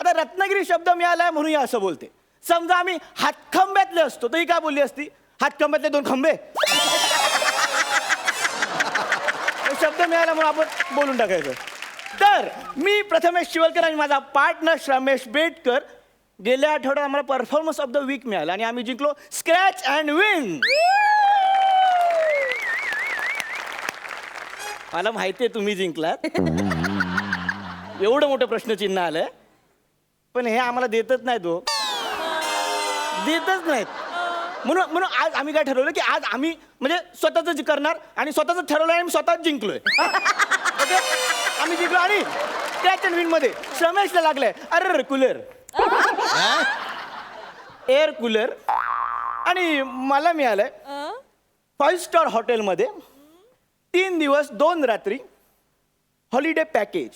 आता रत्नागिरी शब्द मिळालाय म्हणून ही असं बोलते. समजा आम्ही हातखंब्यातले असतो तर ही काय बोलली असती? हातखंब्यातले 2 खंबे. शब्द मिळाला म्हणून आपण बोलून टाकायचं. तर मी प्रथमेश शिवलकर आणि माझा पार्टनर श्रमेश बेटकर गेल्या आठवड्यात आम्हाला परफॉर्मन्स ऑफ द वीक मिळाला आणि आम्ही जिंकलो स्क्रॅच अँड विन. मला माहिती आहे तुम्ही जिंकलात. एवढं मोठं प्रश्नचिन्ह आलंय पण हे आम्हाला देतच नाहीत. देतच नाहीत. म्हणून आज आम्ही काय ठरवलं की आज आम्ही म्हणजे स्वतःच करणार आणि स्वतःच ठरवलं आणि स्वतःच जिंकलोय. आम्ही जिंकलो आणि स्क्रॅच अँड विन मध्ये श्रमेशला लागलंय अरे कूलर, एअर कूलर आणि मला मिळालंय 5 स्टार हॉटेलमध्ये 3 दिवस 2 रात्री हॉलिडे पॅकेज.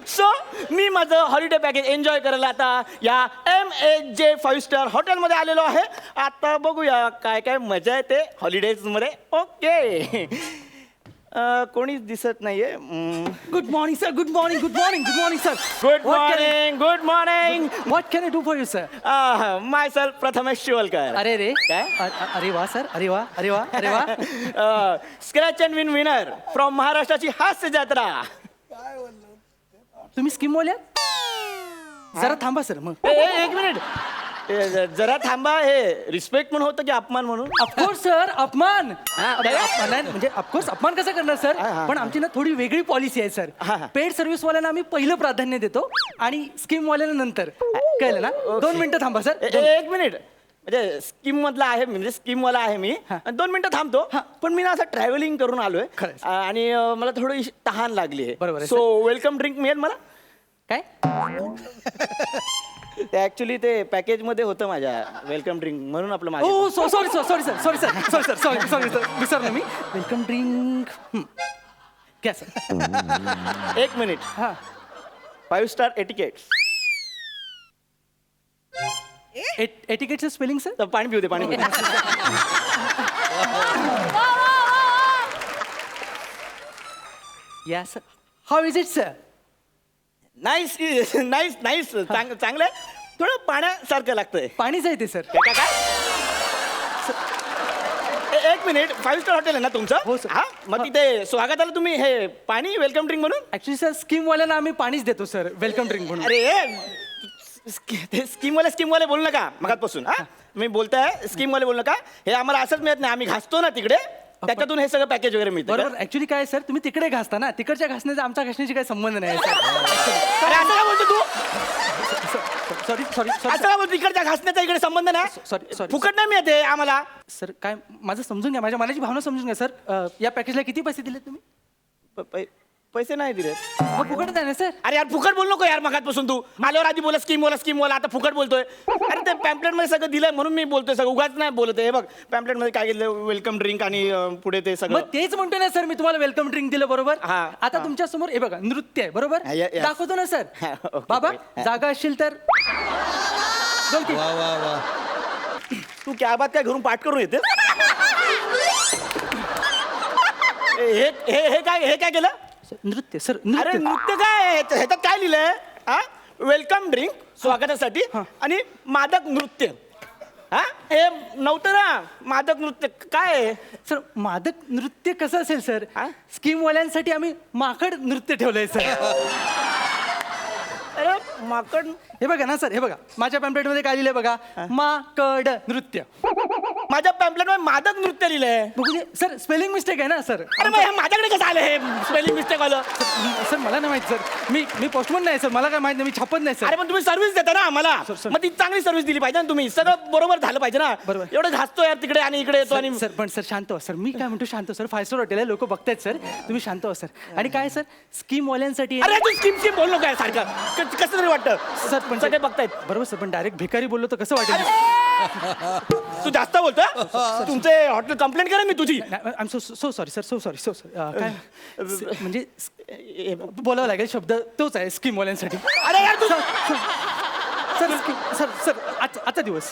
सो मी माझं हॉलिडे पॅकेज एन्जॉय करायला आता या MHJ 5 स्टार हॉटेलमध्ये आलेलो आहे. आता बघूया काय काय मजा येते हॉलिडेजमध्ये. ओके, कोणीच दिसत नाहीये. Good morning sir. Good morning. Good morning. Good morning sir. Good morning. Good morning. What can I do for you sir? My self Prathamesh Shivalkar. अरे रे काय? अरे वा सर. अरे वा. अरे वा. अरे वा. Scratch and win winner from महाराष्ट्राची हास्य जत्रा. तुम्ही स्कीम बोल्या जरा थांबा सर. मग एक मिनिट, जरा थांबा. हे रिस्पेक्ट म्हणून होतं की अपमान म्हणून? ऑफकोर्स सर, अपमान. काय? म्हणजे ऑफकोर्स अपमान कसा करणार सर? पण आमची ना थोडी वेगळी पॉलिसी आहे सर. पेड सर्व्हिस वाल्यांना आम्ही पहिलं प्राधान्य देतो आणि स्कीम वाल्यांना नंतर. कळलं ना? 2 मिनिटं थांबा सर. एक मिनिट, म्हणजे स्कीम मधला आहे, म्हणजे स्कीम वाला आहे मी. 2 मिनिटं थांबतो. पण मी ना असं ट्रॅव्हलिंग करून आलोय आणि मला थोडी तहान लागली आहे. बरोबर आहे, सो वेलकम ड्रिंक मिळेल मला? काय? ते ऍक्च्युली ते पॅकेज मध्ये होतं माझ्या वेलकम ड्रिंक म्हणून आपलं माझं. Oh sorry sir. Sorry sir. Sorry sir. Sorry sir. Sorry sorry sir. विसरलो मी. वेलकम ड्रिंक घ्या सर. 1 मिनिट. 5 star etiquette. एटिकेटचं स्पेलिंग सर? पाणी पिऊ दे, पाणी पिऊ दे. या sir. How is it sir? Nice nice nice. चांगलं आहे. थोडं पाण्यासारखं लागतंय. पाणीच आहे ते सर. काय काय? 1 मिनिट. 5 स्टार हॉटेल आहे ना तुमचं? हो, सर. हा, मग तिथे स्वागताला तुम्ही हे पाणी वेलकम ड्रिंक म्हणून? ऍक्च्युली सर स्कीम वाल्यांना आम्ही पाणीच देतो सर वेलकम ड्रिंक म्हणून. अरे स्कीमवाले बोलू नका मगातपासून. हा, मी बोलताय स्कीमवाले बोलू नका. हे आम्हाला असंच मिळत नाही. आम्ही घासतो ना तिकडे, त्याच्यातून हे सगळं पॅकेज वगैरे मिळतं. बरोबर. ऍक्च्युली काय सर, तुम्ही तिकडे घासता ना, तिकडच्या घासण्याचा आमच्या घासण्याची काही संबंध नाही सर. अरे असं काय बोलतो तू? सॉरी सॉरी असं काय बोलतो? इकडच्या घासण्याचा इकडे संबंध नाही. सॉरी फुकट नाही मिळत आहे आम्हाला. सर. काय माझं समजून घ्या, माझ्या मनाची भावना समजून घ्या सर. या पॅकेजला किती पैसे दिले तुम्ही? पैसे नाही दिले. मग फुकट आहे ना सर? अरे यार फुकट बोल नको यार. मगातपासून तू आल्यावर आधी बोला स्कीम वाला आता फुकट बोलतोय. अरे ते पॅम्पलेट मध्ये सगळं दिलंय म्हणून मी बोलतोय. सगळं उगाच नाही बोलत. हे बघ पॅम्पलेट मध्ये काय दिलं, वेलकम ड्रिंक आणि पुढे ते सगळं. मग तेच म्हणतोय ना सर मी तुम्हाला वेलकम ड्रिंक दिलं. बरोबर. हा. आता तुमच्या समोर हे बघा नृत्य आहे. बरोबर. yes. दाखवतो ना सर. okay, बाबा okay. जागा असशील तर दोन तीन. वा वा वा. तू क्या बात काय घरून पाठ करून येते? हे काय केलं? नृत्य सर. अरे नृत्य. नृत्य काय ह्याच्यात काय लिहिलंय? हा, वेलकम ड्रिंक स्वागतासाठी आणि मादक नृत्य. हा, हे नव्हतं ना मादक नृत्य. काय आहे? सर मादक नृत्य कसं असेल सर? हा? स्कीम वाल्यांसाठी आम्ही माकड नृत्य ठेवलंय सर. अरे माकड. हे बघा ना सर. हे बघा माझ्या पॅम्पलेट मध्ये काय लिहिलंय बघा. माकड नृत्य. माझ्या पॅम्पलेट मध्ये मादक नृत्य लिहिलंय. बघू दे सर, स्पेलिंग मिस्टेक आहे ना सर. अरे मग हे माझ्याकडे कसं आलं हे स्पेलिंग मिस्टेक आलं? सर मला नाही माहित सर, मी पोस्टमन नाही सर, मला काय माहित नाही, मी छापत नाही सर. अरे पण तुम्ही सर्व्हिस देता ना आम्हाला, सर. मग ती चांगली सर्व्हिस दिली पाहिजे ना तुम्ही. सगळं बरोबर झालं पाहिजे ना. बरोबर. एवढं घासतो यार तिकडे आणि इकडे येतो आणि सर पण सर शांत हो सर, मी काय म्हणतो शांत हो सर, 5 स्टार हॉटेल आहे, लोक बघतायत सर, तुम्ही शांत हो सर. आणि काय सर, स्कीम वाल्यांसाठी अरे तू स्कीम बोल नको यार सारखं. कसं तरी वाटतं सर पण सगळे बघतायत. बरोबर सर, पण डायरेक्ट भिकारी बोललो तर कसं वाटेल? तू जास्त बोलतोय. तुमचे हॉटेल कंप्लेंट करेन मी तुझी. I am so sorry sir, so sorry, so sorry. काय म्हणजे बोलावं लागेल शब्द तोच आहे स्कीम वाल्यांसाठी. अरे यार तू सर सर सर आजचा दिवस.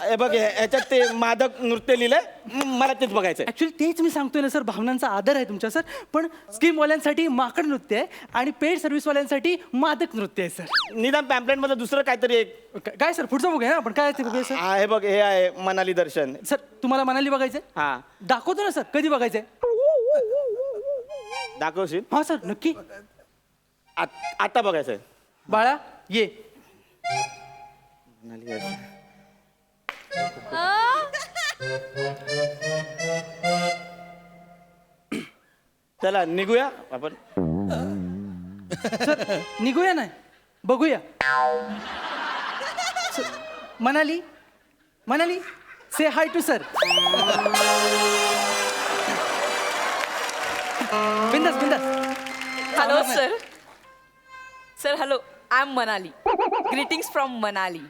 हे बघ याच्यात ते मादक नृत्य लिहिलंय, मला तेच बघायचंय. ऍक्च्युली तेच मी सांगतोय ना सर, भावनांचा आदर आहे तुमच्या सर, पण स्कीमवाल्यांसाठी माकड नृत्य आहे आणि पेड सर्व्हिसवाल्यांसाठी मादक नृत्य आहे सर. निदान पॅम्पलेट मध्ये दुसरं काहीतरी एक. काय सर पुढचं बघूया ना आपण, काय ते बघूया सर. हे बघ हे आहे मनाली दर्शन. सर तुम्हाला मनाली बघायचंय? हा दाखवतो ना सर, कधी बघायचंय? दाखवशील? हा सर नक्की. आता बघायचंय. बाळा ये. मनाली दर्शन. चला निघूया आपण. सर निघूया नाही, बघूया. सर, मनाली मनाली से हाय टू सर. बिंदास बिंदास. Hello, sir. Sir, hello. I'm Manali. Greetings from Manali.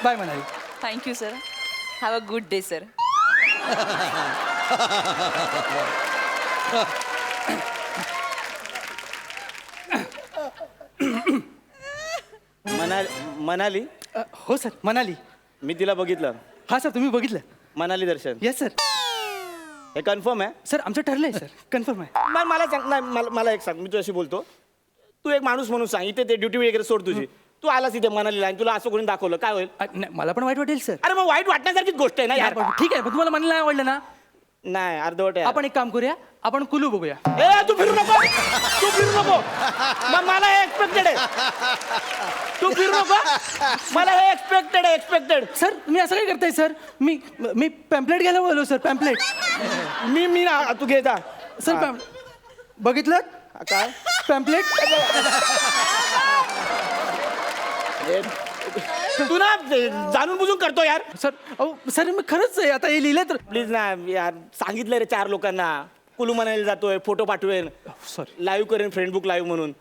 Bye Manali. Thank you, sir. Have a good day, sir. Manali. हो सर मनाली. मी तिला बघितलं. हा सर तुम्ही बघितलं? मनाली दर्शन. Yes sir. हे कन्फर्म आहे? सर आमचं ठरलंय सर, कन्फर्म आहे. मला सांग नाही, मला एक सांग, मी तुझ्याशी बोलतो. तू एक माणूस म्हणून सांग, इथे ते ड्युटी वगैरे सोड तुझी. तू आलास इथे मनालीला आणि तुला असं कोणी दाखवलं, काय होईल? नाही, मला पण वाईट वाटेल सर. अरे मग वाईट वाटण्यासारखीच गोष्ट आहे ना यार. ठीक आहे, पण तुम्हाला मनाली नाही आवडलं ना? नाही अर्धवट आहे. आपण एक काम करूया, आपण कुलू बघूया. तू फिरू नको, तू फिरू नको. मग मला हे एक्सपेक्टेड आहे. तू फिरू नको, मला हे एक्सपेक्टेड आहे, एक्सपेक्टेड. सर मी असं काय करताय सर? मी पॅम्पलेट घ्यायला बोललो सर, पॅम्पलेट. मी तू घे जा. सर बघितलं काय पॅम्पलेट? तू ना जाणून बुजून करतो यार. सर अहो सर मी खरंच आहे, आता हे लिहिलंय तर. प्लीज ना यार, सांगितलं रे 4 लोकांना. कुलू म्हणायला जातोय, फोटो पाठवेन, सॉरी. लाईव्ह करेन फेसबुक लाईव्ह म्हणून.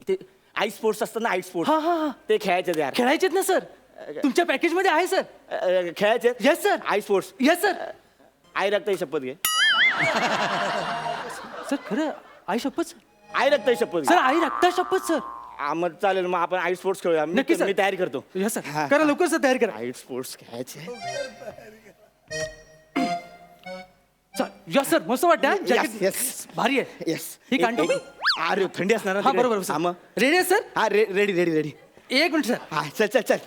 ते आईस स्पोर्ट्स असतात ना, आईस हा स्पोर्ट्स, हा हा. ते खेळायचे यार. खेळायचेत ना सर, तुमच्या पॅकेज मध्ये आहे सर. खेळायचे. Yes sir. Ice sports. Yes sir. आई रक्ताई शपथ घे. सर खरं आई शपथ सर. आई रक्ताई शपथ सर घे. आई रक्ता शपथ सर. मग चालेल, मग आपण आईस स्पोर्ट्स खेळूया. नक्की सर. मी तयारी करतो. येस सर, करा लवकर सर, तयार करा. आईस स्पोर्ट्स खेळायचे. यस सर, मस्त वाटतं. Yes, yes. भारी आहे. येस. ही कांटो अरे थंडी असणार ना हा तिकडे. बरोबर हा, मग. रेडी आहे सर? हा रेडी रेडी रेडी. एक मिनिट सर. हा चल चल चल.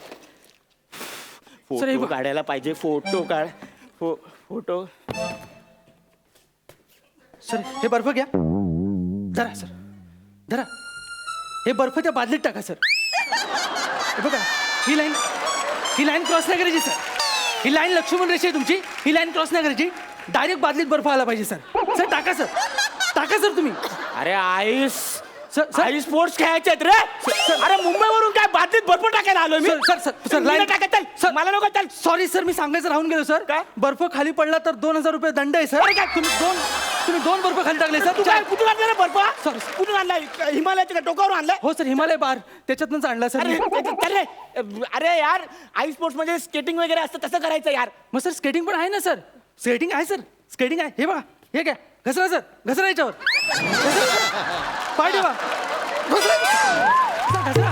सर, हे फोटो बघ. काढायला पाहिजे. फोटो काढ. फोटो. सर हे बर्फ घ्या, धरा सर, धरा. हे बर्फ त्या बादलीत टाका सर. हे बघा, ही लाईन क्रॉस नाही करायची सर. ही लाईन लक्ष्मण रेषा आहे तुमची, ही लाईन क्रॉस नाही करायची. डायरेक्ट बादलीत बर्फ आला पाहिजे सर. सर टाका सर, टाका सर तुम्ही. अरे आईस सर आई स्पोर्ट्स खेळायचे आहेत रे. अरे मुंबईवरून काय बादलीत बर्फ टाकायला आलोय मी. सर लाईन टाकायचं. सर मला नको. चल. सॉरी सर, मी सांगायचं राहून गेलो सर. काय? बर्फ खाली पडला तर 2000 रुपये दंड आहे सर. काय तुम्ही दोन बर्फ खाली टाकले सर. तू काय कुठून आणला रे बर्फ? Sorry. कुठून आणलाय? हिमालयाच्या का टोकावरून आणलाय? हो सर, हिमालय बार त्याच्यातनंच आणला सर. अरे अरे यार, आई स्पोर्ट्स म्हणजे स्केटिंग वगैरे असतं, तसं करायचं यार. मग सर स्केटिंग पण आहे ना सर. स्केटिंग आहे सर, स्केटिंग आहे. हे बघा, हे काय घसरा सर, घसरा याच्यावर. पाय ठेवा, घसरा सर, घसरा.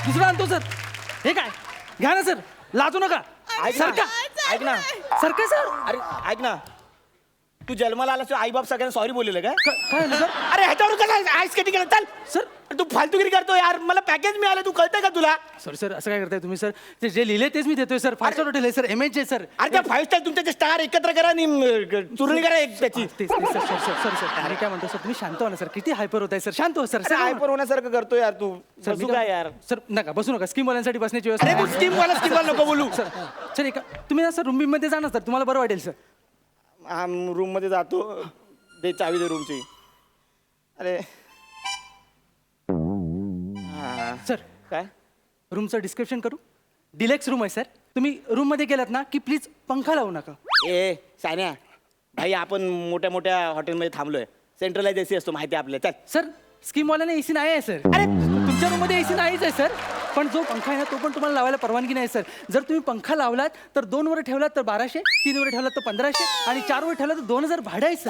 दुसरा आणतो सर. हे काय घ्या ना सर, लाजू नका. ऐक ना. सरका ऐक ना. सरका सर. अरे ऐक ना. तू जन्माला आलास आई बाप सगळ्यांना सॉरी बोललेलं का काय झालं सर? अरे ह्याच्यावर कसं आईस स्केटिंग केलं चल सर तू फालतूगिरी करतो यार मला पॅकेज मिळालं तू कळतंय का तुला सर सर असं काय करताय तुम्ही सर ते जे लिहिले तेच मी देतोय सर 5 स्टार हॉटेल आहे सर MH आहे सर अरे त्या 5 स्टार तुमचे स्टार एकत्र करा आणि चुरणी करा एक त्याची तेच तेच सर सर सर सर मी काय म्हणतो सर तुम्ही शांत हो ना सर किती हायपर होत आहे सर शांत हो सर अरे हायपर होण्यासारखं करतो यार तू सर बसू काय यार सर नका बसू नका स्कीम वाल्यांसाठी बसण्याची अरे तू व्यवस्था स्कीम वाला नको बोलू सर सर एका तुम्ही ना सर रूम मध्ये जा ना सर तुम्हाला बरं वाटेल सर रूम मध्ये जातो दे चावी दे रूमची अरे सर काय रूमचं डिस्क्रिप्शन करू डिलेक्स रूम आहे सर तुम्ही रूम मध्ये गेलात ना की प्लीज पंखा लावू नका ए सान्या भाई आपण मोठ्या मोठ्या हॉटेलमध्ये थांबलोय सेंट्रलाइज एसी असतो माहिती आहे आपल्याला चल सर स्कीमवाल्याने एसी नाही आहे सर अरे तुमच्या रूममध्ये एसी नाहीच आहे सर पण जो पंखा आहे ना तो पण तुम्हाला लावायला परवानगी नाही सर जर तुम्ही पंखा लावलात तर 2 वर ठेवलात तर 1200 3 वर ठेवलात तर 1500 आणि 4 वर ठेवलात तर 2000 भाडं आहे सर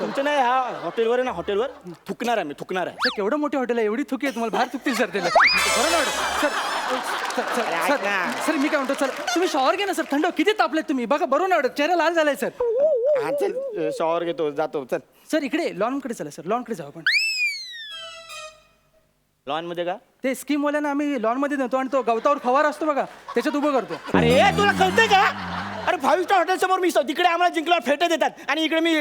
तुमचं नाही ह्या हॉटेलवर आहे ना हॉटेलवर थुकणार आहे मी थुकणार आहे सर केवढं मोठं हॉटेल आहे एवढी थुकी आहे तुम्हाला बाहेर थुकतील सर त्याला बरं ना सर सर अरे सर ऐक ना. सर मी काय म्हणतो सर तुम्ही शॉवर घ्या ना सर थंड किती तापलेत तुम्ही बघा बरोबर ना चेहरा लाल झालाय सर हा चल शॉवर घेतो जातो चल सर इकडे लॉनकडे चला सर लॉनकडे जाऊ आपण लॉन मध्ये का ते स्कीमवाल्यांना आम्ही लॉनमध्ये नेतो आणि तो गवतावर फवार असतो बघा त्याच्यात उभं करतो अरे तुला कळतंय का अरे 5 स्टार हॉटेल समोर मी तिकडे आम्हाला जिंकल्यावर फेटे देतात आणि इकडे मी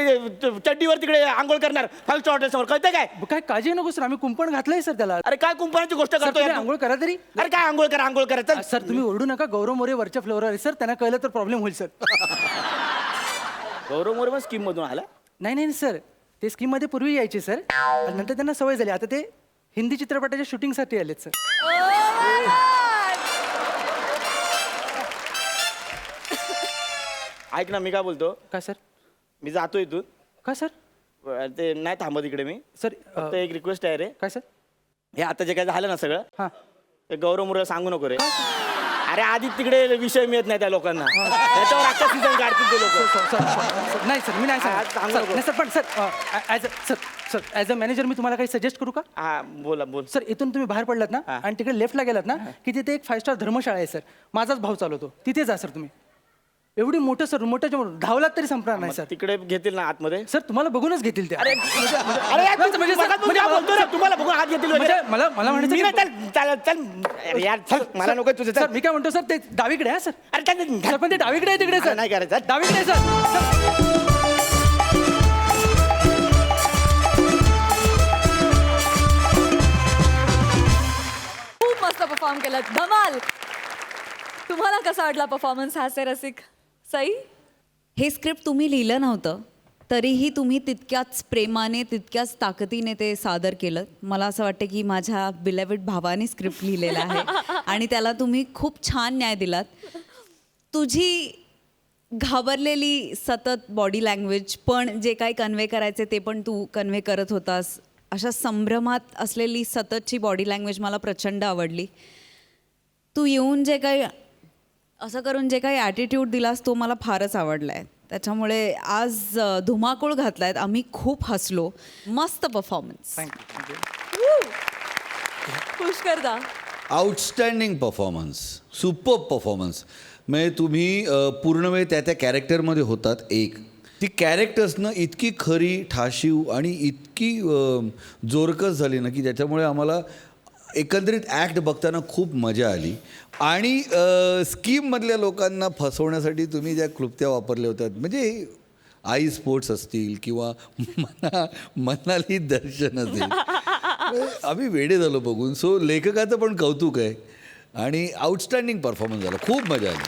चड्डीवर तिकडे आंघोळ करणार 5 स्टार हॉटेल समोर कळतंय काय काय काळजी नको सर आम्ही कुंपण घातलंय सर त्याला अरे काय कुंपणाची गोष्ट सर, करतो तुम्ही यार तू? आंघोळ करा तरी अरे काय आंघोळ करा चल सर तुम्ही ओरडू नका गौरव मोरे वरच्या फ्लोअर आहे सर त्यांना कळलं तर प्रॉब्लेम होईल सर गौरव मोरे पण स्कीम मधून आला नाही नाही सर ते स्कीम मध्ये पूर्वी यायचे सर आणि नंतर त्यांना सवय झाली आता ते हिंदी चित्रपटाच्या शूटिंगसाठी आलेत सर ऐक ना मी काय बोलतो काय सर मी जातो इथून काय सर ते नाही थांबत इकडे मी सर फक्त एक रिक्वेस्ट आहे रे काय सर हे आता जे काय झालं ना सगळं हां ते गौरव मुरे सांगू नको रे अरे आधी तिकडे विषय मिळत नाही त्या लोकांना त्याच्यावर अख्खा सीझन काढतील ते लोक सर नाही सर मी नाही सांगू सांगणार नको. नाही सर पण sir sir as a manager मी तुम्हाला काही सजेस्ट करू का हा बोला बोल सर इथून तुम्ही बाहेर पडलात ना हा. आणि तिकडे लेफ्टला गेलात ना की तिथे एक 5 स्टार धर्मशाळा आहे सर माझाच भाव चालवतो तिथे जा सर तुम्ही एवढी मोठं सर मोठ्याच्या मोठं धावलात तरी संपणार नाही सर तिकडे घेतील ना आतमध्ये सर तुम्हाला बघूनच घेतील ते अरे यार, तू म्हणजे सर, मगाचपासून काय बोलतो रे? तुम्हाला बघून हात घेतील म्हणजे वगैरे. मला म्हणायचं मी की- नाही, चल अरे यार चल मला नको तुझं सर चल मी काय म्हणतो सर ते डावीकडे आहे सर अरे चल सर पण ते डावीकडे आहे तिकडे मला सर नाही करायचं. डावीकडे आहे, सर खूप मस्त परफॉर्म केलं धमाल तुम्हाला कसा वाटला परफॉर्मन्स हास्य रसिक सई हे स्क्रिप्ट तुम्ही लिहिलं नव्हतं तरीही तुम्ही तितक्याच प्रेमाने तितक्याच ताकदीने ते सादर केलं मला असं वाटतं की माझ्या बिलेव्हेड भावाने स्क्रिप्ट लिहिलेला आहे आणि त्याला तुम्ही खूप छान न्याय दिलात तुझी घाबरलेली सतत बॉडी लँग्वेज पण जे काही कन्वे करायचे ते पण तू कन्वे करत होतास अशा संभ्रमात असलेली सततची बॉडी लँग्वेज मला प्रचंड आवडली तू येऊन जे काही असं करून जे काही ॲटिट्यूड दिलास तो मला फारच आवडला आहे त्याच्यामुळे आज धुमाकूळ घातलायत आम्ही खूप हसलो मस्त परफॉर्मन्स पुष्करदा आउटस्टँडिंग परफॉर्मन्स सुपर परफॉर्मन्स म्हणजे तुम्ही पूर्ण वेळ त्या त्या कॅरेक्टरमध्ये होतात एक ती कॅरेक्टर्सनं इतकी खरी ठाशीव आणि इतकी जोरकस झाली ना की त्याच्यामुळे आम्हाला एकंदरीत ॲक्ट बघताना खूप मजा आली आणि स्कीममधल्या लोकांना फसवण्यासाठी तुम्ही ज्या क्लुप्त्या वापरल्या होत्या म्हणजे आई स्पोर्ट्स असतील किंवा मनाली दर्शन असेल आम्ही वेडे झालो बघून सो लेखकाचं पण कौतुक आहे आणि आउटस्टँडिंग परफॉर्मन्स झाला खूप मजा आली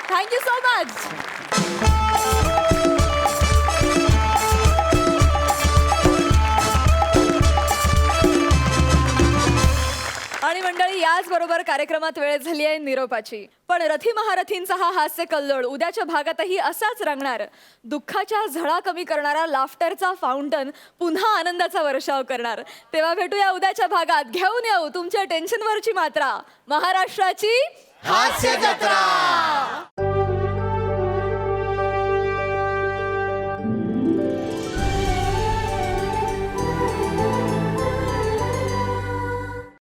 थँक्यू सो मच आणि मंडळी याच बरोबर कार्यक्रमात वेळ झाली आहे निरोपाची पण रथी महारथींचा हा हास्य कल्लोळ उद्याच्या भागातही असाच रंगणार दुःखाच्या झळा कमी करणारा लाफ्टरचा फाउंटन पुन्हा आनंदाचा वर्षाव करणार तेव्हा भेटूया उद्याच्या भागात घेऊन येऊ तुमच्या टेन्शनवरची मात्रा महाराष्ट्राची हास्य जत्रा